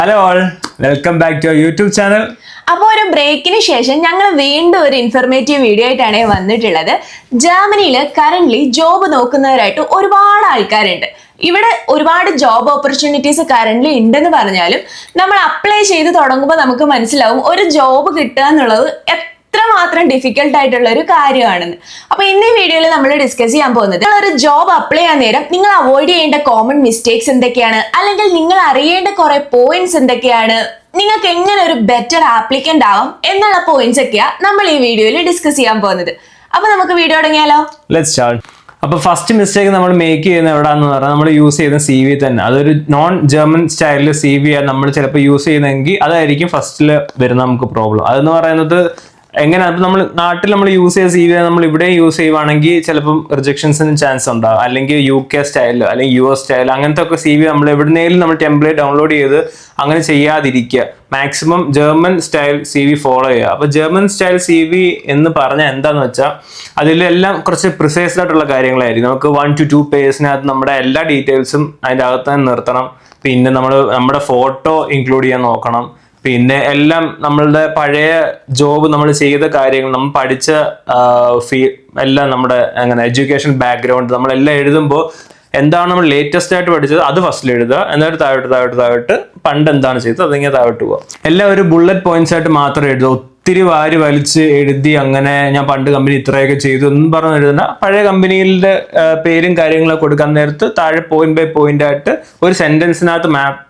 Hello all, welcome back to our YouTube channel. അപ്പോൾ ഒരു ബ്രേക്കിന് ശേഷം ഞങ്ങൾ വീണ്ടും ഒരു ഇൻഫർമേറ്റീവ് വീഡിയോ ആയിട്ടാണ് വന്നിട്ടുള്ളത്. ജർമ്മനിയിൽ കറന്റ് ജോബ് നോക്കുന്നവരായിട്ട് ഒരുപാട് ആൾക്കാരുണ്ട്. ഇവിടെ ഒരുപാട് ജോബ് ഓപ്പർച്യൂണിറ്റീസ് കറന്റ് ഉണ്ടെന്ന് പറഞ്ഞാലും നമ്മൾ അപ്ലൈ ചെയ്ത് തുടങ്ങുമ്പോൾ നമുക്ക് മനസ്സിലാവും ഒരു ജോബ് കിട്ടുക എന്നുള്ളത് എത്രമാത്രം ഡിഫിക്കൽട്ട് ആയിട്ടുള്ള ഒരു കാര്യമാണെന്ന്. അപ്പൊ ഇന്നീ വീഡിയോയിൽ നമ്മൾ ഡിസ്കസ് ചെയ്യാൻ പോകുന്നത് ഒരു ജോബ് അപ്ലൈ ചെയ്യാൻ നേരം നിങ്ങൾ അവോയ്ഡ് ചെയ്യേണ്ട കോമൺ മിസ്റ്റേക്സ് എന്തൊക്കെയാണ്, അല്ലെങ്കിൽ നിങ്ങൾ അറിയേണ്ട കുറെ പോയിന്റ്സ് എന്തൊക്കെയാണ്, നിങ്ങൾക്ക് എങ്ങനെ ഒരു ബെറ്റർ ആപ്ലിക്കന്റ് ആവാം എന്നുള്ള പോയിന്റ്സ് ഒക്കെയാ നമ്മൾ ഈ വീഡിയോയിൽ ഡിസ്കസ് ചെയ്യാൻ പോകുന്നത്. അപ്പൊ നമുക്ക് വീഡിയോ തുടങ്ങിയാലോ? Let's start. അപ്പൊ ഫസ്റ്റ് മിസ്റ്റേക്ക് നമ്മൾ മേക്ക് ചെയ്യുന്ന എവിടെയാണെന്ന് പറഞ്ഞാൽ നമ്മൾ യൂസ് ചെയ്യുന്ന സി വി തന്നെ. അതൊരു നോൺ ജർമ്മൻ സ്റ്റൈലിൽ സി വി ആണ് നമ്മൾ ചിലപ്പോൾ യൂസ് ചെയ്യുന്നതെങ്കിൽ അതായിരിക്കും ഫസ്റ്റിൽ വരുന്ന നമുക്ക് പ്രോബ്ലം. അതെന്ന് പറയുന്നത് എങ്ങനെ നമ്മൾ നാട്ടിൽ നമ്മൾ യൂസ് ചെയ്ത സി വി നമ്മൾ ഇവിടെ യൂസ് ചെയ്യുവാണെങ്കിൽ ചിലപ്പം റിജക്ഷൻസിന് ചാൻസ് ഉണ്ടാകും. അല്ലെങ്കിൽ UK സ്റ്റൈൽ അല്ലെങ്കിൽ US സ്റ്റൈൽ അങ്ങനത്തെ ഒക്കെ സി വി നമ്മൾ എവിടുന്നേലും നമ്മൾ ടെംപ്ലേറ്റ് ഡൗൺലോഡ് ചെയ്ത് അങ്ങനെ ചെയ്യാതിരിക്കുക. Maximum German style C V follow ചെയ്യുക. അപ്പോൾ ജർമ്മൻ സ്റ്റൈൽ സി വി എന്ന് പറഞ്ഞാൽ എന്താണെന്ന് വെച്ചാൽ അതിലെല്ലാം കുറച്ച് പ്രിസൈസ്ഡ് ആയിട്ടുള്ള കാര്യങ്ങളായിരിക്കും. നമുക്ക് 1 to 2 പേജിനകത്ത് നമ്മുടെ എല്ലാ ഡീറ്റെയിൽസും അതിൻ്റെ അകത്ത് തന്നെ നിർത്തണം. പിന്നെ നമ്മുടെ ഫോട്ടോ ഇൻക്ലൂഡ് ചെയ്യാൻ നോക്കണം. പിന്നെ എല്ലാം നമ്മളുടെ പഴയ ജോബ് നമ്മൾ ചെയ്ത കാര്യങ്ങൾ നമ്മൾ പഠിച്ച എല്ലാം നമ്മുടെ അങ്ങനെ എഡ്യൂക്കേഷൻ ബാക്ക്ഗ്രൗണ്ട് നമ്മളെല്ലാം എഴുതുമ്പോൾ എന്താണ് നമ്മൾ ലേറ്റസ്റ്റ് ആയിട്ട് പഠിച്ചത് അത് ഫസ്റ്റിൽ എഴുതുക. എന്നിട്ട് താഴോട്ട് പണ്ട് എന്താണ് ചെയ്തത് അതിങ്ങനെ താഴോട്ട് പോവുക. എല്ലാം ഒരു ബുള്ളറ്റ് പോയിന്റ്സ് ആയിട്ട് മാത്രം എഴുതുക. ഒത്തിരി വാരി വലിച്ച് എഴുതി അങ്ങനെ ഞാൻ പണ്ട് കമ്പനി ഇത്രയൊക്കെ ചെയ്തു എന്നും പറഞ്ഞ് എഴുതുന്ന പഴയ കമ്പനികളുടെ പേരും കാര്യങ്ങളൊക്കെ കൊടുക്കാൻ നേരത്ത് താഴെ പോയിന്റ് ബൈ പോയിന്റ് ആയിട്ട് ഒരു സെന്റൻസിനകത്ത്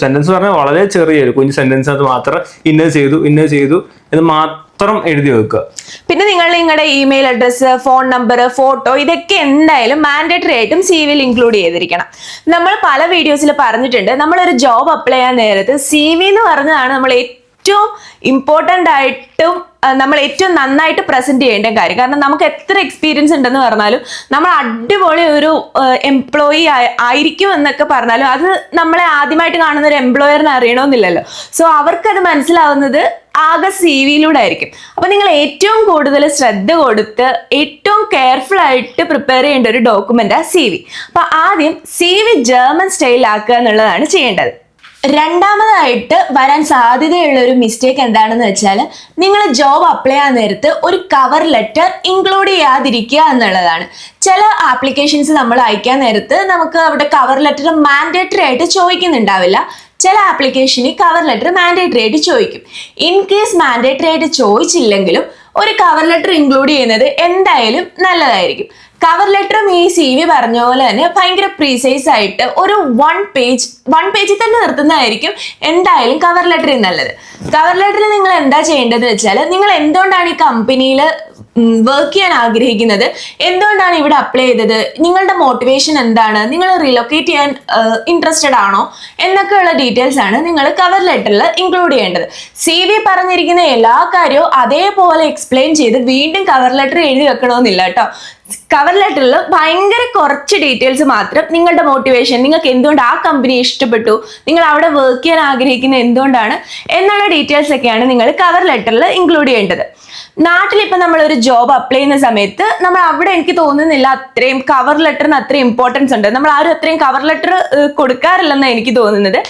സെന്റൻസ് പറഞ്ഞാൽ വളരെ ചെറിയൊരു കുഞ്ഞു സെന്റൻസിനകത്ത് മാത്രം ഇന്നത് ചെയ്തു എന്ന് മാത്രം എഴുതി വെക്കുക. പിന്നെ നിങ്ങളുടെ email address, phone number, photo ഇതൊക്കെ എന്തായാലും മാൻഡേറ്ററി ആയിട്ടും സി വിയിൽ ഇൻക്ലൂഡ് ചെയ്തിരിക്കണം. നമ്മൾ പല വീഡിയോസിൽ പറഞ്ഞിട്ടുണ്ട്, നമ്മളൊരു ജോബ് അപ്ലൈ ചെയ്യാൻ നേരത്ത് സി വി എന്ന് പറഞ്ഞതാണ് നമ്മൾ ഏറ്റവും ഇമ്പോർട്ടൻ്റ് ആയിട്ടും നമ്മൾ ഏറ്റവും നന്നായിട്ട് പ്രസന്റ് ചെയ്യേണ്ട കാര്യം. കാരണം നമുക്ക് എത്ര എക്സ്പീരിയൻസ് ഉണ്ടെന്ന് പറഞ്ഞാലും നമ്മൾ അടിപൊളി ഒരു എംപ്ലോയി ആയിരിക്കും എന്നൊക്കെ പറഞ്ഞാലും അത് നമ്മളെ ആദ്യമായിട്ട് കാണുന്ന ഒരു എംപ്ലോയറിനെ അറിയണമെന്നില്ലല്ലോ. സോ അവർക്കത് മനസ്സിലാവുന്നത് ആകെ സി വിയിലൂടെ ആയിരിക്കും. അപ്പൊ നിങ്ങൾ ഏറ്റവും കൂടുതൽ ശ്രദ്ധ കൊടുത്ത് ഏറ്റവും കെയർഫുൾ ആയിട്ട് പ്രിപ്പയർ ചെയ്യേണ്ട ഒരു ഡോക്യുമെന്റ് സി വി. അപ്പൊ ആദ്യം സി വി ജർമ്മൻ സ്റ്റൈലിലാക്കുക എന്നുള്ളതാണ് ചെയ്യേണ്ടത്. രണ്ടാമതായിട്ട് വരാൻ സാധ്യതയുള്ള ഒരു മിസ്റ്റേക്ക് എന്താണെന്ന് വെച്ചാൽ നിങ്ങൾ ജോബ് അപ്ലൈ ചെയ്യാൻ നേരത്ത് ഒരു കവർ ലെറ്റർ ഇൻക്ലൂഡ് ചെയ്യാതിരിക്കുക എന്നുള്ളതാണ്. ചില ആപ്ലിക്കേഷൻസ് നമ്മൾ അയക്കാൻ നേരത്ത് നമുക്ക് അവിടെ കവർ ലെറ്റർ മാൻഡേറ്ററി ആയിട്ട് ചോദിക്കുന്നുണ്ടാവില്ല. ചില ആപ്ലിക്കേഷന് കവർ ലെറ്റർ മാൻഡേറ്ററി ആയിട്ട് ചോദിക്കും. ഇൻ കേസ് മാൻഡേറ്ററി ആയിട്ട് ചോദിച്ചില്ലെങ്കിലും ഒരു കവർ ലെറ്റർ ഇൻക്ലൂഡ് ചെയ്യുന്നത് എന്തായാലും നല്ലതായിരിക്കും. കവർ ലെറ്ററും ഈ സി വി പറഞ്ഞ പോലെ തന്നെ ഭയങ്കര പ്രീസൈസ് ആയിട്ട് ഒരു വൺ പേജിൽ തന്നെ നിർത്തുന്നതായിരിക്കും എന്തായാലും കവർ ലെറ്ററിൽ നല്ലത്. കവർ ലെറ്ററിൽ നിങ്ങൾ എന്താ ചെയ്യേണ്ടതെന്ന് വെച്ചാൽ നിങ്ങൾ എന്തുകൊണ്ടാണ് ഈ കമ്പനിയിൽ വർക്ക് ചെയ്യാൻ ആഗ്രഹിക്കുന്നത്, എന്തുകൊണ്ടാണ് ഇവിടെ അപ്ലൈ ചെയ്തത്, നിങ്ങളുടെ മോട്ടിവേഷൻ എന്താണ്, നിങ്ങൾ റിലൊക്കേറ്റ് ചെയ്യാൻ ഇൻട്രസ്റ്റഡ് ആണോ എന്നൊക്കെയുള്ള ഡീറ്റെയിൽസ് ആണ് നിങ്ങൾ കവർ ലെറ്ററിൽ ഇൻക്ലൂഡ് ചെയ്യേണ്ടത്. സി വി പറഞ്ഞിരിക്കുന്ന എല്ലാ കാര്യവും അതേപോലെ എക്സ്പ്ലെയിൻ ചെയ്ത് വീണ്ടും കവർ ലെറ്റർ എഴുതി വെക്കണമെന്നില്ല കേട്ടോ. കവർ ലെറ്ററിൽ ഭയങ്കര കുറച്ച് ഡീറ്റെയിൽസ് മാത്രം, നിങ്ങളുടെ മോട്ടിവേഷൻ, നിങ്ങൾക്ക് എന്തുകൊണ്ട് ആ കമ്പനി ഇഷ്ടപ്പെട്ടു, നിങ്ങൾ അവിടെ വർക്ക് ചെയ്യാൻ ആഗ്രഹിക്കുന്നത് എന്തുകൊണ്ടാണ് എന്നുള്ള ഡീറ്റെയിൽസ് ഒക്കെയാണ് നിങ്ങൾ കവർ ലെറ്ററിൽ ഇൻക്ലൂഡ് ചെയ്യേണ്ടത്. നാട്ടിൽ ഇപ്പം നമ്മളൊരു ജോബ് അപ്ലൈ ചെയ്യുന്ന സമയത്ത് നമ്മൾ അവിടെ എനിക്ക് തോന്നുന്നില്ല അത്രയും കവർ ലെറ്ററിന് അത്രയും ഇമ്പോർട്ടൻസ് ഉണ്ട്. നമ്മൾ ആരും അത്രയും കവർ ലെറ്റർ കൊടുക്കാറില്ലെന്നാണ് എനിക്ക് തോന്നുന്നത്.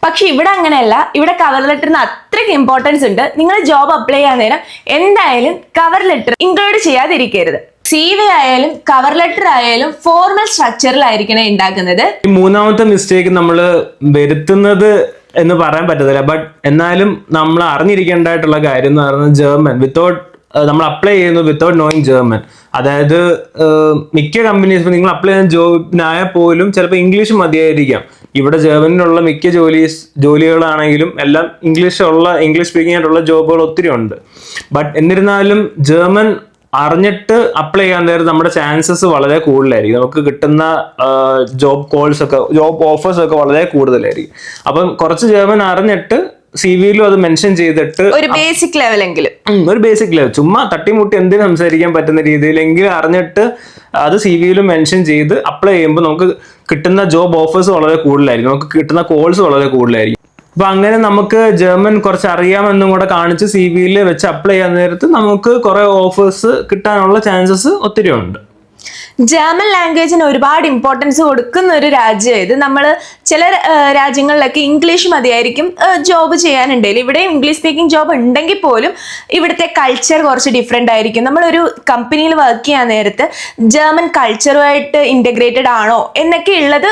പക്ഷെ ഇവിടെ അങ്ങനെയല്ല, ഇവിടെ കവർ ലെറ്ററിന് അത്രയ്ക്ക് ഇമ്പോർട്ടൻസ് ഉണ്ട്. നിങ്ങൾ ജോബ് അപ്ലൈ ചെയ്യാൻ നേരം എന്തായാലും കവർ ലെറ്റർ ഇൻക്ലൂഡ് ചെയ്യാതിരിക്കരുത്. സി വി ആയാലും കവർ ലെറ്റർ ആയാലും ഫോർമൽ സ്ട്രക്ചറിലായിരിക്കണം ഉണ്ടാക്കുന്നത്. മൂന്നാമത്തെ മിസ്റ്റേക്ക് നമ്മൾ വരുത്തുന്നത് എന്ന് പറയാൻ പറ്റത്തില്ല, ബട്ട് എന്നാലും നമ്മൾ അറിഞ്ഞിരിക്കേണ്ടതായിട്ടുള്ള കാര്യം എന്ന് പറയുന്നത് ജർമ്മൻ നമ്മൾ അപ്ലൈ ചെയ്യുന്നു വിത്തൗട്ട് നോയിങ് ജർമ്മൻ. അതായത് മിക്ക കമ്പനീസ് നിങ്ങൾ അപ്ലൈ ചെയ്യുന്ന ജോബിനായാൽ പോലും ചിലപ്പോൾ ഇംഗ്ലീഷ് മതിയായിരിക്കാം. ഇവിടെ ജർമ്മനിലുള്ള മിക്ക ജോലികളാണെങ്കിലും എല്ലാം ഇംഗ്ലീഷ് സ്പീക്കിംഗ് ആയിട്ടുള്ള ജോബുകൾ ഒത്തിരി ഉണ്ട്. ബട്ട് എന്നിരുന്നാലും ജർമ്മൻ അറിഞ്ഞിട്ട് അപ്ലൈ ചെയ്യാൻ നേരം നമ്മുടെ ചാൻസസ് വളരെ കൂടുതലായിരിക്കും. നമുക്ക് കിട്ടുന്ന ജോബ് ഓഫേഴ്സ് ഒക്കെ വളരെ കൂടുതലായിരിക്കും. അപ്പം കുറച്ച് ജർമ്മൻ അറിഞ്ഞിട്ട് സി വിയിലും അത് മെൻഷൻ ചെയ്തിട്ട് ഒരു ബേസിക് ലെവൽ ചുമ്മാ തട്ടിമുട്ടി എന്തിനും സംസാരിക്കാൻ പറ്റുന്ന രീതിയിലെങ്കിലും അറിഞ്ഞിട്ട് അത് സി വിയിലും മെൻഷൻ ചെയ്ത് അപ്ലൈ ചെയ്യുമ്പോൾ നമുക്ക് കിട്ടുന്ന ജോബ് ഓഫേഴ്സ് വളരെ കൂടുതലായിരിക്കും, നമുക്ക് കിട്ടുന്ന കോൾസ് വളരെ കൂടുതലായിരിക്കും. അപ്പൊ അങ്ങനെ നമുക്ക് ജർമ്മൻ കുറച്ച് അറിയാമെന്നും കൂടെ കാണിച്ച് സി വിയിൽ വെച്ച് അപ്ലൈ ചെയ്യാൻ നേരത്ത് നമുക്ക് കുറെ ഓഫേഴ്സ് കിട്ടാനുള്ള ചാൻസസ് ഒത്തിരി ഉണ്ട്. ജർമ്മൻ ലാംഗ്വേജിന് ഒരുപാട് ഇമ്പോർട്ടൻസ് കൊടുക്കുന്ന ഒരു രാജ്യം ഇത്. നമ്മൾ ചില രാജ്യങ്ങളിലൊക്കെ ഇംഗ്ലീഷ് മതിയായിരിക്കും ജോബ് ചെയ്യാനുണ്ടെങ്കിൽ, ഇവിടെ ഇംഗ്ലീഷ് സ്പീക്കിംഗ് ജോബ് ഉണ്ടെങ്കിൽ പോലും ഇവിടുത്തെ കൾച്ചർ കുറച്ച് ഡിഫറെൻ്റ് ആയിരിക്കും. നമ്മളൊരു കമ്പനിയിൽ വർക്ക് ചെയ്യാൻ നേരത്ത് ജർമ്മൻ കൾച്ചറുമായിട്ട് ഇൻ്റഗ്രേറ്റഡ് ആണോ എന്നൊക്കെ ഉള്ളത്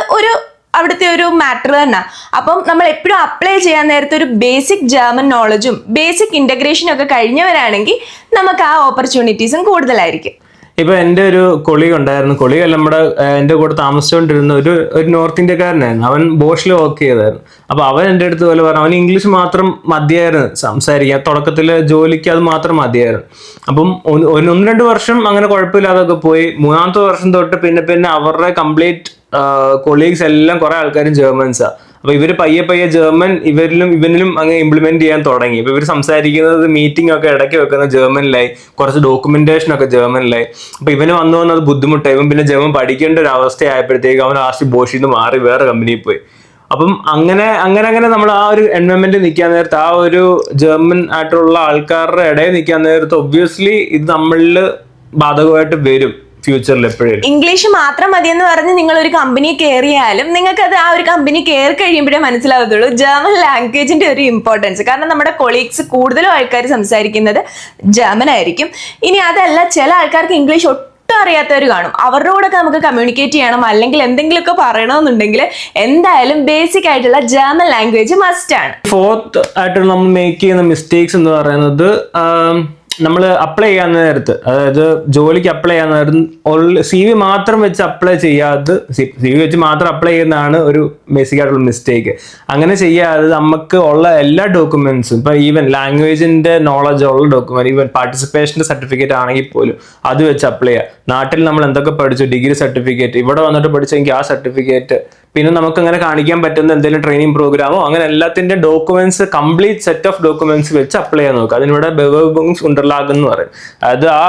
അവിടുത്തെ ഒരു മാറ്റർ തന്നെ. അപ്പം നമ്മൾ എപ്പോഴും അപ്ലൈ ചെയ്യാൻ നേരത്തെ ഒരു ബേസിക് ജർമ്മൻ നോളജും ബേസിക് ഇൻ്റഗ്രേഷനും ഒക്കെ കഴിഞ്ഞവരാണെങ്കിൽ നമുക്ക് ആ ഓപ്പർച്യൂണിറ്റീസും കൂടുതലായിരിക്കും. ഇപ്പൊ എൻ്റെ ഒരു കൊളീഗ് ഉണ്ടായിരുന്നു. കൊളീഗ് അല്ല, നമ്മുടെ എൻ്റെ കൂടെ താമസിച്ചുകൊണ്ടിരുന്ന ഒരു നോർത്ത് ഇന്ത്യക്കാരനായിരുന്നു. അവൻ ബോഷിൽ വർക്ക് ചെയ്തായിരുന്നു. അപ്പൊ അവൻ എൻ്റെ അടുത്ത് പോലെ പറഞ്ഞു, അവൻ ഇംഗ്ലീഷ് മാത്രം മതിയായിരുന്നു സംസാരിക്കാൻ. തുടക്കത്തിൽ ജോലിക്ക് അത് മാത്രം മതിയായിരുന്നു. അപ്പം 1-2 വർഷം അങ്ങനെ കുഴപ്പമില്ലാതൊക്കെ പോയി. 3-ാമത്തെ വർഷം തൊട്ട് പിന്നെ അവരുടെ കംപ്ലീറ്റ് കൊളീഗ്സ് എല്ലാം കുറെ ആൾക്കാരും ജർമ്മൻസാ. അപ്പൊ ഇവര് പയ്യെ ജർമ്മൻ ഇവനിലും അങ്ങ് ഇംപ്ലിമെന്റ് ചെയ്യാൻ തുടങ്ങി. ഇപ്പൊ ഇവർ സംസാരിക്കുന്നത് മീറ്റിംഗ് ഒക്കെ ഇടയ്ക്ക് വെക്കുന്ന ജർമ്മനിലായി, കുറച്ച് ഡോക്യുമെന്റേഷൻ ഒക്കെ ജർമ്മനിലായി. അപ്പൊ ഇവന് വന്നു അത് ബുദ്ധിമുട്ടായി. ഇവൻ പിന്നെ ജർമ്മൻ പഠിക്കേണ്ട ഒരു അവസ്ഥയായപ്പോഴത്തേക്ക് അവൻ ലാസ്റ്റ് ബോഷിൽ നിന്ന് മാറി വേറെ കമ്പനിയിൽ പോയി. അപ്പം അങ്ങനെ നമ്മൾ ആ ഒരു എൻവയോൺമെന്റ് നിൽക്കാൻ നേരത്ത്, ആ ഒരു ജർമ്മൻ ആയിട്ടുള്ള ആൾക്കാരുടെ ഇടയിൽ നിൽക്കാൻ നേരത്ത് ഒബ്വിയസ്ലി ഇത് നമ്മളിൽ ബാധകമായിട്ട് വരും ഫ്യൂച്ചറിൽ. എപ്പോഴും ഇംഗ്ലീഷ് മാത്രം മതി എന്ന് പറഞ്ഞ് നിങ്ങൾ ഒരു കമ്പനി കയറിയാലും നിങ്ങൾക്ക് അത് ആ ഒരു കമ്പനി കയറി കഴിയുമ്പോഴേ മനസ്സിലാവത്തുള്ളൂ ജർമ്മൻ ലാംഗ്വേജിന്റെ ഒരു ഇമ്പോർട്ടൻസ്. കാരണം നമ്മുടെ കൊളീഗ്സ് കൂടുതലും ആൾക്കാർ സംസാരിക്കുന്നത് ജർമ്മൻ ആയിരിക്കും. ഇനി അതല്ല, ചില ആൾക്കാർക്ക് ഇംഗ്ലീഷ് ഒട്ടും അറിയാത്തവർ കാണും. അവരുടെ കൂടെ നമുക്ക് കമ്മ്യൂണിക്കേറ്റ് ചെയ്യണം, അല്ലെങ്കിൽ എന്തെങ്കിലുമൊക്കെ പറയണമെന്നുണ്ടെങ്കിൽ എന്തായാലും ബേസിക് ആയിട്ടുള്ള ജർമ്മൻ ലാംഗ്വേജ് മസ്റ്റ് ആണ്. ഫോർത്ത് ആയിട്ട് നമ്മൾ മേക്ക് ചെയ്യുന്ന മിസ്റ്റേക്സ് എന്ന് പറയുന്നത്, നമ്മൾ അപ്ലൈ ചെയ്യാൻ നേരത്ത്, അതായത് ജോലിക്ക് അപ്ലൈ ചെയ്യാൻ നേരത്ത് CV മാത്രം വെച്ച് അപ്ലൈ ചെയ്യാതെ, CV വെച്ച് മാത്രം അപ്ലൈ ചെയ്യുന്നതാണ് ഒരു ബേസിക് ആയിട്ടുള്ള മിസ്റ്റേക്ക്. അങ്ങനെ ചെയ്യാതെ നമുക്ക് ഉള്ള എല്ലാ ഡോക്യുമെന്റ്സും, ഇപ്പൊ ഈവൻ ലാംഗ്വേജിന്റെ നോളജ് ഉള്ള ഡോക്യുമെന്റ്, ഈവൻ പാർട്ടിസിപ്പേഷന്റെ സർട്ടിഫിക്കറ്റ് ആണെങ്കിൽ പോലും അത് വെച്ച് അപ്ലൈ ചെയ്യുക. നാട്ടിൽ നമ്മൾ എന്തൊക്കെ പഠിച്ചു, ഡിഗ്രി സർട്ടിഫിക്കറ്റ്, ഇവിടെ വന്നിട്ട് പഠിച്ചെങ്കിൽ ആ സർട്ടിഫിക്കറ്റ്, പിന്നെ നമുക്ക് അങ്ങനെ കാണിക്കാൻ പറ്റുന്ന എന്തെങ്കിലും ട്രെയിനിങ് പ്രോഗ്രാമോ അങ്ങനെ എല്ലാത്തിന്റെ documents, complete set of documents വെച്ച് അപ്ലൈ ചെയ്യാൻ നോക്കുക. അതിനിവിടെ ബെവേർബുങ്സ് ഉണ്ടാകും എന്ന് പറയും. അതായത് ആ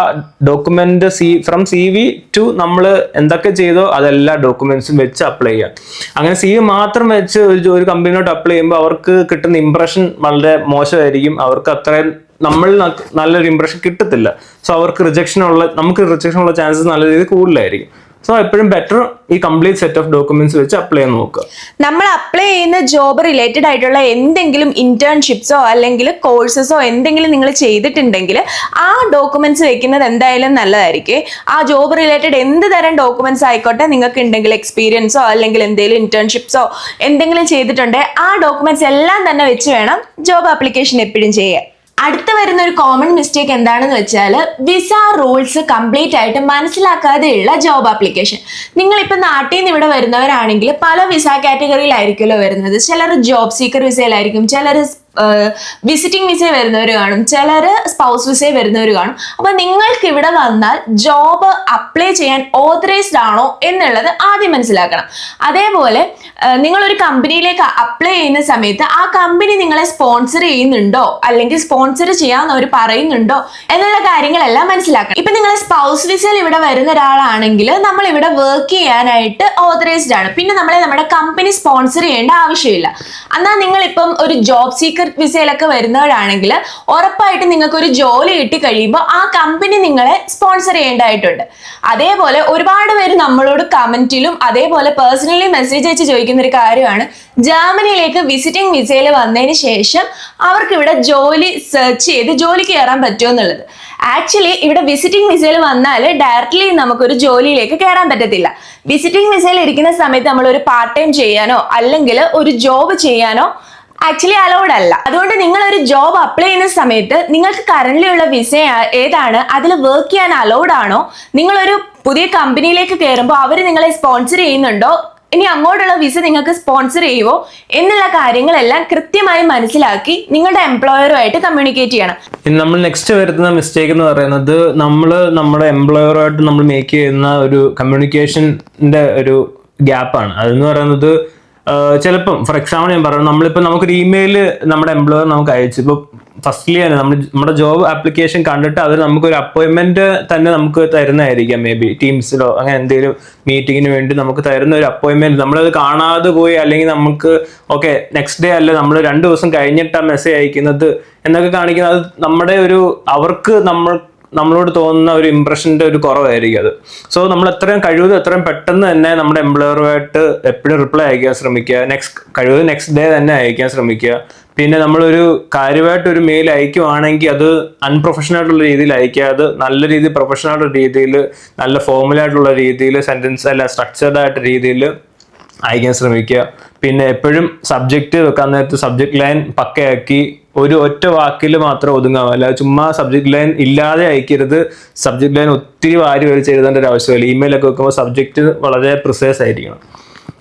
ഡോക്യുമെന്റ് ഫ്രം CV ടു നമ്മൾ എന്തൊക്കെ ചെയ്തോ അതെല്ലാ ഡോക്യുമെന്റ്സും വെച്ച് അപ്ലൈ ചെയ്യാം. അങ്ങനെ CV മാത്രം വെച്ച് ഒരു കമ്പനിയോട്ട് അപ്ലൈ ചെയ്യുമ്പോൾ അവർക്ക് കിട്ടുന്ന ഇംപ്രഷൻ വളരെ മോശമായിരിക്കും. അവർക്ക് അത്രയും നല്ലൊരു ഇംപ്രഷൻ കിട്ടത്തില്ല. സോ അവർക്ക് നമുക്ക് റിജക്ഷൻ ഉള്ള ചാൻസസ് നല്ല രീതിയിൽ കൂടുതലായിരിക്കും. സോ എപ്പോഴും ബെറ്റർ ഈ കംപ്ലീറ്റ് സെറ്റ് ഓഫ് ഡോക്യുമെന്റ്സ് വെച്ച് അപ്ലൈ ചെയ്യാൻ നോക്കുക. നമ്മൾ അപ്ലൈ ചെയ്യുന്ന ജോബ് റിലേറ്റഡ് ആയിട്ടുള്ള എന്തെങ്കിലും ഇന്റേൺഷിപ്സോ അല്ലെങ്കിൽ കോഴ്സസോ എന്തെങ്കിലും നിങ്ങൾ ചെയ്തിട്ടുണ്ടെങ്കിൽ ആ ഡോക്യുമെന്റ്സ് വെക്കുന്നത് എന്തായാലും നല്ലതായിരിക്കും. ആ ജോബ് റിലേറ്റഡ് എന്ത് തരം ഡോക്യുമെന്റ്സ് ആയിക്കോട്ടെ നിങ്ങൾക്ക് ഉണ്ടെങ്കിൽ, എക്സ്പീരിയൻസോ അല്ലെങ്കിൽ എന്തെങ്കിലും ഇന്റേൺഷിപ്സോ എന്തെങ്കിലും ചെയ്തിട്ടുണ്ടെങ്കിൽ ആ ഡോക്യുമെന്റ്സ് എല്ലാം തന്നെ വെച്ച് വേണം ജോബ് ആപ്ലിക്കേഷൻ എപ്പോഴും ചെയ്യാൻ. അടുത്ത് വരുന്ന ഒരു കോമൺ മിസ്റ്റേക്ക് എന്താണെന്ന് വെച്ചാൽ വിസ റൂൾസ് കംപ്ലീറ്റ് ആയിട്ട് മനസ്സിലാക്കാതെയുള്ള ജോബ് ആപ്ലിക്കേഷൻ. നിങ്ങളിപ്പോൾ നാട്ടിൽ നിന്ന് ഇവിടെ വരുന്നവരാണെങ്കിൽ പല വിസ കാറ്റഗറിയിലായിരിക്കുമല്ലോ വരുന്നത്. ചിലർ ജോബ് സീക്കർ വിസയിലായിരിക്കും, ചിലർ വിസിറ്റിംഗ് വിസ വരുന്നവർ കാണും, ചിലർ സ്പൗസ് വിസ വരുന്നവർ കാണും. അപ്പൊ നിങ്ങൾക്ക് ഇവിടെ വന്നാൽ ജോബ് അപ്ലൈ ചെയ്യാൻ ഓതറൈസ്ഡ് ആണോ എന്നുള്ളത് ആദ്യം മനസ്സിലാക്കണം. അതേപോലെ നിങ്ങളൊരു കമ്പനിയിലേക്ക് അപ്ലൈ ചെയ്യുന്ന സമയത്ത് ആ കമ്പനി നിങ്ങളെ സ്പോൺസർ ചെയ്യുന്നുണ്ടോ അല്ലെങ്കിൽ സ്പോൺസർ ചെയ്യാന്ന് അവർ പറയുന്നുണ്ടോ എന്നുള്ള കാര്യങ്ങളെല്ലാം മനസ്സിലാക്കണം. ഇപ്പൊ നിങ്ങൾ സ്പൗസ് വിസയിൽ ഇവിടെ വരുന്ന ഒരാളാണെങ്കിൽ നമ്മൾ ഇവിടെ വർക്ക് ചെയ്യാനായിട്ട് ഓതറൈസ്ഡ് ആണ്. പിന്നെ നമ്മളെ നമ്മുടെ കമ്പനി സ്പോൺസർ ചെയ്യേണ്ട ആവശ്യമില്ല. എന്നാൽ നിങ്ങളിപ്പം ഒരു ജോബ് സീക്കർ വിസയിലൊക്കെ വരുന്നവരാണെങ്കിൽ ഉറപ്പായിട്ട് നിങ്ങൾക്ക് ഒരു ജോലി കിട്ടി കഴിയുമ്പോൾ ആ കമ്പനി നിങ്ങളെ സ്പോൺസർ ചെയ്യേണ്ടതായിട്ടുണ്ട്. അതേപോലെ ഒരുപാട് പേര് നമ്മളോട് കമന്റിലും അതേപോലെ പേഴ്സണലി മെസ്സേജ് അയച്ച് ചോദിക്കുന്ന ഒരു കാര്യമാണ്, ജർമ്മനിയിലേക്ക് വിസിറ്റിംഗ് വിസയിൽ വന്നതിന് ശേഷം അവർക്ക് ഇവിടെ ജോലി സെർച്ച് ചെയ്ത് ജോലിക്ക് കയറാൻ പറ്റുമോ എന്നുള്ളത്. ആക്ച്വലി ഇവിടെ വിസിറ്റിംഗ് വിസയിൽ വന്നാൽ ഡയറക്റ്റ്ലി നമുക്കൊരു ജോലിയിലേക്ക് കയറാൻ പറ്റത്തില്ല. വിസിറ്റിംഗ് വിസയിൽ ഇരിക്കുന്ന സമയത്ത് നമ്മൾ ഒരു പാർട്ട് ടൈം ചെയ്യാനോ അല്ലെങ്കിൽ ഒരു ജോബ് ചെയ്യാനോ ആക്ച്വലി അലൗഡ് അല്ല. അതുകൊണ്ട് നിങ്ങൾ ഒരു ജോബ് അപ്ലൈ ചെയ്യുന്ന സമയത്ത് നിങ്ങൾക്ക് കറന്റ് ഉള്ള വിസ ഏതാണ്, അതിൽ വർക്ക് ചെയ്യാൻ അലൗഡ് ആണോ, നിങ്ങളൊരു പുതിയ കമ്പനിയിലേക്ക് കയറുമ്പോൾ അവർ നിങ്ങളെ സ്പോൺസർ ചെയ്യുന്നുണ്ടോ, ഇനി അങ്ങോട്ടുള്ള വിസ നിങ്ങൾക്ക് സ്പോൺസർ ചെയ്യുമോ എന്നുള്ള കാര്യങ്ങളെല്ലാം കൃത്യമായി മനസ്സിലാക്കി നിങ്ങളുടെ എംപ്ലോയറുമായിട്ട് കമ്മ്യൂണിക്കേറ്റ് ചെയ്യണം. നമ്മൾ നെക്സ്റ്റ് വരുന്ന മിസ്റ്റേക്ക് എന്ന് പറയുന്നത്, നമ്മുടെ എംപ്ലോയറുമായിട്ട് നമ്മൾ മേക്ക് ചെയ്യുന്ന ഒരു കമ്മ്യൂണിക്കേഷന്റെ ഒരു ഗ്യാപ്പാണ്. അതെന്ന് പറയുന്നത്, ചിലപ്പം ഫോർ എക്സാമ്പിൾ ഞാൻ പറഞ്ഞു, നമുക്കൊരു ഇമെയിൽ നമ്മുടെ എംപ്ലോയർ നമുക്ക് അയച്ചു. ഇപ്പോൾ ഫസ്റ്റ്ലി തന്നെ നമ്മുടെ ജോബ് ആപ്ലിക്കേഷൻ കണ്ടിട്ട് അവർ നമുക്കൊരു അപ്പോയിൻമെന്റ് തന്നെ നമുക്ക് തരുന്നതായിരിക്കാം. മേ ബി ടീംസിലോ അങ്ങനെ എന്തെങ്കിലും മീറ്റിങ്ങിന് വേണ്ടി നമുക്ക് തരുന്ന ഒരു അപ്പോയിൻമെന്റ് നമ്മളത് കാണാതെ പോയി, അല്ലെങ്കിൽ നമുക്ക് ഓക്കെ നെക്സ്റ്റ് ഡേ അല്ല നമ്മൾ 2 ദിവസം കഴിഞ്ഞിട്ടാണ് മെസ്സേജ് അയക്കുന്നത് എന്നൊക്കെ കാണിക്കുന്നത്. അത് നമ്മുടെ അവർക്ക് നമ്മളോട് തോന്നുന്ന ഒരു ഇംപ്രഷന്റെ ഒരു കുറവായിരിക്കും അത്. സോ നമ്മൾ എത്രയും കഴിവതും എത്രയും പെട്ടെന്ന് തന്നെ നമ്മുടെ എംപ്ലോയറുമായിട്ട് എപ്പോഴും റിപ്ലൈ അയക്കാൻ ശ്രമിക്കുക. നെക്സ്റ്റ് ഡേ തന്നെ അയക്കാൻ ശ്രമിക്കുക. പിന്നെ നമ്മളൊരു കാര്യമായിട്ട് ഒരു മെയിൽ അയക്കുവാണെങ്കിൽ അത് അൺപ്രൊഫഷണൽ ആയിട്ടുള്ള രീതിയിൽ അയക്കാതെ നല്ല രീതിയിൽ പ്രൊഫഷണൽ ആയിട്ടുള്ള രീതിയിൽ നല്ല ഫോർമലായിട്ടുള്ള രീതിയിൽ സെന്റൻസ് അല്ല സ്ട്രക്ചർഡ് ആയിട്ട് രീതിയിൽ അയക്കാൻ ശ്രമിക്കുക. പിന്നെ എപ്പോഴും സബ്ജക്റ്റ് വെക്കാൻ നേരത്ത് സബ്ജക്ട് ലൈൻ പക്കയാക്കി ഒരു ഒറ്റ വാക്കിൽ മാത്രം ഒതുങ്ങാവും. അല്ല ചുമ്മാ സബ്ജക്ട് ലൈൻ ഇല്ലാതെ അയക്കരുത്. സബ്ജക്ട് ലൈൻ ഒത്തിരി വാരി വലിച്ച് എഴുതേണ്ട ഒരു ആവശ്യമില്ല. ഇമെയിലൊക്കെ വെക്കുമ്പോൾ സബ്ജക്റ്റ് വളരെ പ്രിസൈസ് ആയിരിക്കണം.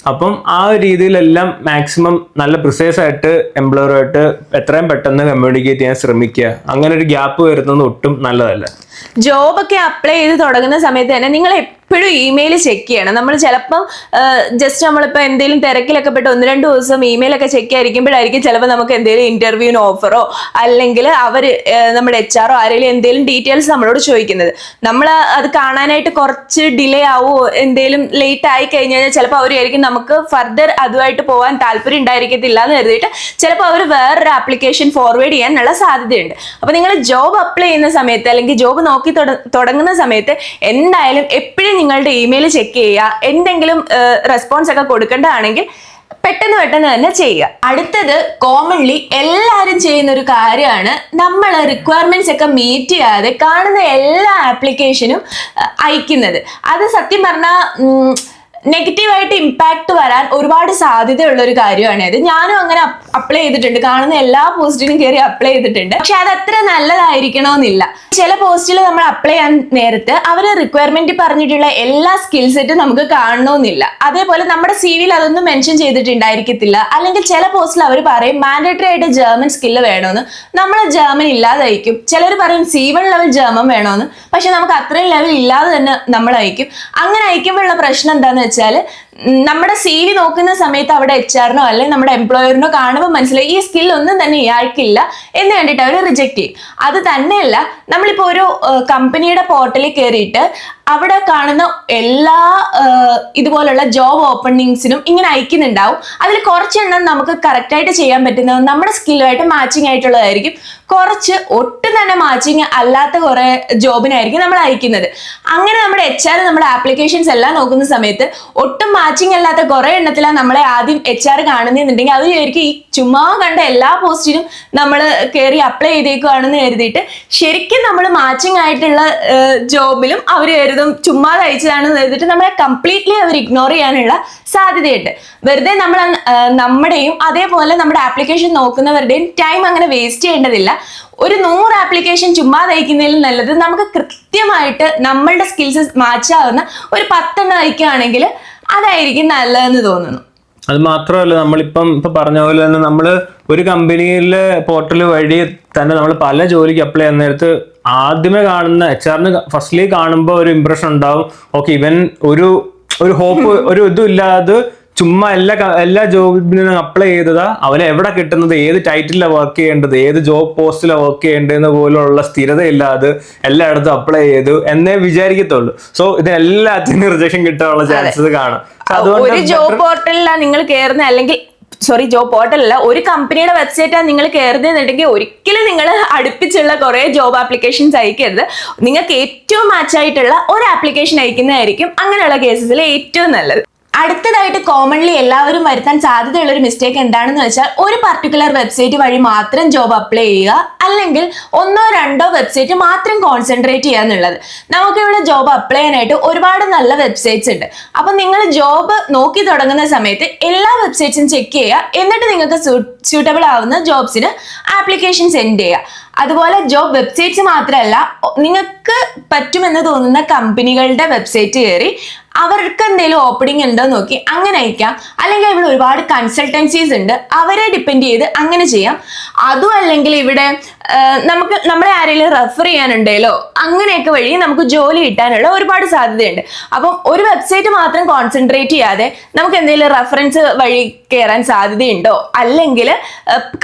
അപ്പം ആ ഒരു രീതിയിലെല്ലാം മാക്സിമം നല്ല പ്രിസൈസ് ആയിട്ട് എംപ്ലോയറുമായിട്ട് എത്രയും പെട്ടെന്ന് കമ്മ്യൂണിക്കേറ്റ് ചെയ്യാൻ ശ്രമിക്കുക. അങ്ങനെ ഒരു ഗ്യാപ്പ് വരുന്നത് ഒട്ടും നല്ലതല്ല. ജോബൊക്കെ അപ്ലൈ ചെയ്ത് തുടങ്ങുന്ന സമയത്ത് തന്നെ നിങ്ങൾ എപ്പോഴും ഇമെയിൽ ചെക്ക് ചെയ്യണം. നമ്മൾ ചിലപ്പം ജസ്റ്റ് നമ്മളിപ്പോൾ എന്തെങ്കിലും തിരക്കിലൊക്കെ പെട്ട് 1-2 ദിവസം ഇമെയിലൊക്കെ ചെക്ക് ചെയ്യാതിരിക്കുമ്പോഴായിരിക്കും ചിലപ്പോൾ നമുക്ക് എന്തെങ്കിലും ഇന്റർവ്യൂവിന് ഓഫറോ അല്ലെങ്കിൽ അവർ നമ്മുടെ HR ആരെങ്കിലും എന്തെങ്കിലും ഡീറ്റെയിൽസ് നമ്മളോട് ചോദിക്കുന്നത്. നമ്മൾ അത് കാണാനായിട്ട് കുറച്ച് ഡിലേ ആവോ, എന്തെങ്കിലും ലേറ്റ് ആയി കഴിഞ്ഞാൽ ചിലപ്പോൾ അവരായിരിക്കും നമുക്ക് ഫർദർ അതുമായിട്ട് പോകാൻ താല്പര്യം ഉണ്ടായിരിക്കത്തില്ല എന്ന് കരുതിയിട്ട് ചിലപ്പോൾ അവർ വേറൊരു ആപ്ലിക്കേഷൻ ഫോർവേഡ് ചെയ്യാനുള്ള സാധ്യതയുണ്ട്. അപ്പോൾ നിങ്ങൾ ജോബ് അപ്ലൈ ചെയ്യുന്ന സമയത്ത് അല്ലെങ്കിൽ ജോബ് നോക്കി തുടങ്ങുന്ന സമയത്ത് എന്തായാലും എപ്പോഴും നിങ്ങളുടെ ഇമെയിൽ ചെക്ക് ചെയ്യുക. എന്തെങ്കിലും റെസ്പോൺസ് ഒക്കെ കൊടുക്കേണ്ടതാണെങ്കിൽ പെട്ടെന്ന് തന്നെ ചെയ്യുക. അടുത്തത് കോമൺലി എല്ലാവരും ചെയ്യുന്ന ഒരു കാര്യമാണ്, നമ്മൾ റിക്വയർമെന്റ്സ് ഒക്കെ മീറ്റ് ചെയ്യാതെ കാണുന്ന എല്ലാ ആപ്ലിക്കേഷനും അയക്കുന്നത്. അത് സത്യം പറഞ്ഞാൽ നെഗറ്റീവായിട്ട് ഇമ്പാക്ട് വരാൻ ഒരുപാട് സാധ്യതയുള്ള ഒരു കാര്യമാണ് ഇത്. ഞാനും അങ്ങനെ അപ്ലൈ ചെയ്തിട്ടുണ്ട്, കാണുന്ന എല്ലാ പോസ്റ്റിനും കയറി അപ്ലൈ ചെയ്തിട്ടുണ്ട്. പക്ഷെ അത് അത്ര നല്ലതായിരിക്കണമെന്നില്ല. ചില പോസ്റ്റിൽ നമ്മൾ അപ്ലൈ ചെയ്യാൻ നേരത്ത് അവർ റിക്വയർമെന്റ് പറഞ്ഞിട്ടുള്ള എല്ലാ സ്കിൽ സെറ്റും നമുക്ക് കാണണമെന്നില്ല. അതേപോലെ നമ്മുടെ CV-യിൽ അതൊന്നും മെൻഷൻ ചെയ്തിട്ടുണ്ടായിരിക്കത്തില്ല. അല്ലെങ്കിൽ ചില പോസ്റ്റിൽ അവർ പറയും മാൻഡേറ്ററി ആയിട്ട് ജർമ്മൻ സ്കില്ല് വേണമെന്ന്. നമ്മൾ ജർമ്മൻ ഇല്ലാതായിരിക്കും. ചിലർ പറയും C1 ലെവൽ ജർമ്മൻ വേണമെന്ന്. പക്ഷെ നമുക്ക് അത്രയും ലെവൽ ഇല്ലാതെ തന്നെ നമ്മൾ അയക്കും. അങ്ങനെ അയക്കുമ്പോഴുള്ള പ്രശ്നം എന്താണെന്ന് വെച്ചാല് നമ്മുടെ CV നോക്കുന്ന സമയത്ത് അവിടെ HR-നോ അല്ലെങ്കിൽ നമ്മുടെ എംപ്ലോയറിനോ കാണുമ്പോൾ മനസ്സിലായി ഈ സ്കിൽ ഒന്നും തന്നെ ഇയാൾക്കില്ല എന്ന് കണ്ടിട്ട് അവർ റിജക്ട് ചെയ്യും. അത് തന്നെയല്ല, നമ്മളിപ്പോൾ ഒരു കമ്പനിയുടെ പോർട്ടലിൽ കയറിയിട്ട് അവിടെ കാണുന്ന എല്ലാ ഇതുപോലുള്ള ജോബ് ഓപ്പണിങ്സിനും ഇങ്ങനെ അയക്കുന്നുണ്ടാവും. അതിൽ കുറച്ചെണ്ണം നമുക്ക് കറക്റ്റായിട്ട് ചെയ്യാൻ പറ്റുന്നത് നമ്മുടെ സ്കില്ലുമായിട്ട് മാച്ചിങ് ആയിട്ടുള്ളതായിരിക്കും. കുറച്ച് ഒട്ടും തന്നെ മാച്ചിങ് അല്ലാത്ത കുറെ ജോബിനായിരിക്കും നമ്മൾ അയക്കുന്നത്. അങ്ങനെ നമ്മുടെ HR നമ്മുടെ ആപ്ലിക്കേഷൻസ് എല്ലാം നോക്കുന്ന സമയത്ത് ഒട്ടും മാച്ചിങ് അല്ലാത്ത കുറെ എണ്ണത്തിലാണ് നമ്മളെ ആദ്യം HR കാണുന്നുണ്ടെങ്കിൽ അവർ വിചാരിക്കും ഈ ചുമ്മാ കണ്ട എല്ലാ പോസ്റ്റിനും നമ്മൾ കയറി അപ്ലൈ ചെയ്തേക്കുവാണെന്ന് കരുതിയിട്ട് ശരിക്കും നമ്മൾ മാച്ചിങ് ആയിട്ടുള്ള ജോബിലും അവർ കരുതും ചുമ്മാ അയച്ചതാണെന്ന് കരുതിയിട്ട് നമ്മളെ കംപ്ലീറ്റ്ലി അവർ ഇഗ്നോർ ചെയ്യാനുള്ള സാധ്യതയുണ്ട്. വെറുതെ നമ്മൾ നമ്മുടെയും അതേപോലെ നമ്മുടെ ആപ്ലിക്കേഷൻ നോക്കുന്നവരുടെയും ടൈം അങ്ങനെ വേസ്റ്റ് ചെയ്യേണ്ടതില്ല. ഒരു 100 ആപ്ലിക്കേഷൻ ചുമ്മാ അയക്കുന്നതിലും നല്ലത് നമുക്ക് കൃത്യമായിട്ട് നമ്മളുടെ സ്കിൽസ് മാച്ച് ആവുന്ന ഒരു 10 എണ്ണം അയക്കുകയാണെങ്കിൽ അതായിരിക്കും നല്ലതെന്ന് തോന്നുന്നു. അത് മാത്രമല്ല, നമ്മളിപ്പം പറഞ്ഞ പോലെ തന്നെ നമ്മൾ ഒരു കമ്പനിയിലെ പോർട്ടൽ വഴി തന്നെ നമ്മൾ പല ജോലിക്ക് അപ്ലൈ ചെയ്യുന്ന നേരത്ത് ആദ്യമേ കാണുന്ന HR-ന് ഫസ്റ്റ്ലി കാണുമ്പോൾ ഒരു ഇംപ്രഷൻ ഉണ്ടാവും, ഓക്കെ ഇവൻ ഒരു ഹോപ്പ് ഒരു ഇതും ഇല്ലാതെ ചുമ്മാ എല്ലാ ജോബിനും അപ്ലൈ ചെയ്തതാ, അവനെ എവിടെ കിട്ടുന്നത്, ഏത് ടൈറ്റിലാണ് വർക്ക് ചെയ്യേണ്ടത്, ഏത് ജോബ് പോസ്റ്റിലാണ് വർക്ക് ചെയ്യേണ്ടതെന്ന് പോലുള്ള സ്ഥിരതയില്ലാതെ എല്ലായിടത്തും അപ്ലൈ ചെയ്തു എന്നേ വിചാരിക്കത്തുള്ളൂ. സോ ഇതിനെല്ലാത്തിനും റിജക്ഷൻ കിട്ടാനുള്ള ചാൻസസ് കാണും. ഒരു ജോബ് പോർട്ടലിലാണ് നിങ്ങൾ കയറുന്ന, അല്ലെങ്കിൽ ജോബ് പോർട്ടലല്ല, ഒരു കമ്പനിയുടെ വെബ്സൈറ്റാണ് നിങ്ങൾ കയറുന്നതെന്നുണ്ടെങ്കിൽ ഒരിക്കലും നിങ്ങൾ അടുപ്പിച്ചുള്ള കുറെ ജോബ് ആപ്ലിക്കേഷൻസ് അയക്കരുത്. നിങ്ങൾക്ക് ഏറ്റവും മാച്ച് ആയിട്ടുള്ള ഒരു ആപ്ലിക്കേഷൻ അയക്കുന്നതായിരിക്കും അങ്ങനെയുള്ള കേസസിൽ ഏറ്റവും നല്ലത്. അടുത്തതായിട്ട് കോമൺലി എല്ലാവരും വരുത്താൻ സാധ്യതയുള്ള ഒരു മിസ്റ്റേക്ക് എന്താണെന്ന് വെച്ചാൽ ഒരു പർട്ടിക്കുലർ വെബ്സൈറ്റ് വഴി മാത്രം ജോബ് അപ്ലൈ ചെയ്യുക, അല്ലെങ്കിൽ 1-2 വെബ്സൈറ്റ് മാത്രം കോൺസെൻട്രേറ്റ് ചെയ്യുക എന്നുള്ളത്. നമുക്കിവിടെ ജോബ് അപ്ലൈ ചെയ്യാനായിട്ട് ഒരുപാട് നല്ല വെബ്സൈറ്റ്സ് ഉണ്ട്. അപ്പം നിങ്ങൾ ജോബ് നോക്കി തുടങ്ങുന്ന സമയത്ത് എല്ലാ വെബ്സൈറ്റ്സും ചെക്ക് ചെയ്യുക. എന്നിട്ട് നിങ്ങൾക്ക് സ്യൂട്ടബിൾ ആവുന്ന ജോബ്സിന് ആപ്ലിക്കേഷൻ സെൻഡ് ചെയ്യുക. അതുപോലെ ജോബ് വെബ്സൈറ്റ്സ് മാത്രമല്ല, നിങ്ങൾക്ക് പറ്റുമെന്ന് തോന്നുന്ന കമ്പനികളുടെ വെബ്സൈറ്റ് കയറി അവർക്ക് എന്തെങ്കിലും ഓപ്പണിംഗ് ഉണ്ടോ നോക്കി അങ്ങനെ അയക്കാം. അല്ലെങ്കിൽ ഇവിടെ ഒരുപാട് കൺസൾട്ടൻസീസ് ഉണ്ട്, അവരെ ഡിപ്പെൻഡ് ചെയ്ത് അങ്ങനെ ചെയ്യാം. അതും അല്ലെങ്കിൽ ഇവിടെ നമുക്ക് നമ്മളെ ആരെങ്കിലും റെഫർ ചെയ്യാനുണ്ടെങ്കിലോ അങ്ങനെയൊക്കെ വഴി നമുക്ക് ജോലി കിട്ടാനുള്ള ഒരുപാട് സാധ്യതയുണ്ട്. അപ്പം ഒരു വെബ്സൈറ്റ് മാത്രം കോൺസെൻട്രേറ്റ് ചെയ്യാതെ നമുക്ക് എന്തെങ്കിലും റെഫറൻസ് വഴി കയറാൻ സാധ്യതയുണ്ടോ, അല്ലെങ്കിൽ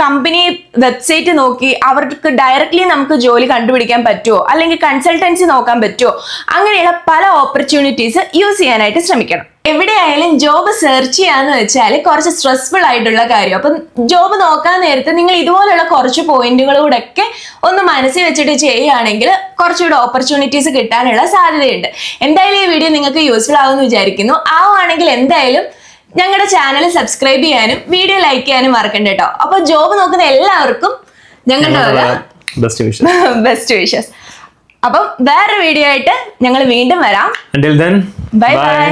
കമ്പനി വെബ്സൈറ്റ് നോക്കി അവർക്ക് ഡയറക്റ്റ്ലി നമുക്ക് ജോലി കണ്ടുപിടിക്കാൻ പറ്റുമോ, അല്ലെങ്കിൽ കൺസൾട്ടൻസി നോക്കാൻ പറ്റുമോ, അങ്ങനെയുള്ള പല ഓപ്പർച്യൂണിറ്റീസ് യൂസ് ചെയ്യാനായിട്ട് ശ്രമിക്കണം. എവിടെയായാലും ജോബ് സെർച്ച് ചെയ്യാന്ന് വെച്ചാൽ കുറച്ച് സ്ട്രെസ്ഫുൾ ആയിട്ടുള്ള കാര്യം. അപ്പം ജോബ് നോക്കാൻ നേരത്തെ നിങ്ങൾ ഇതുപോലുള്ള കുറച്ച് പോയിന്റുകളൂടെ ഒക്കെ ഒന്ന് മനസ്സിൽ വെച്ചിട്ട് ചെയ്യുകയാണെങ്കിൽ കുറച്ചുകൂടെ ഓപ്പർച്യൂണിറ്റീസ് കിട്ടാനുള്ള സാധ്യതയുണ്ട്. എന്തായാലും ഈ വീഡിയോ നിങ്ങൾക്ക് യൂസ്ഫുൾ ആവുമെന്ന് വിചാരിക്കുന്നു. ആവുകയാണെങ്കിൽ എന്തായാലും ഞങ്ങളുടെ ചാനൽ സബ്സ്ക്രൈബ് ചെയ്യാനും വീഡിയോ ലൈക്ക് ചെയ്യാനും മറക്കണ്ട കേട്ടോ. അപ്പോൾ ജോബ് നോക്കുന്ന എല്ലാവർക്കും ഞങ്ങളുടെ ബെസ്റ്റ് വിഷസ്. അപ്പം വേറൊരു വീഡിയോ ആയിട്ട് ഞങ്ങൾ വീണ്ടും വരാം. Until then, bye bye.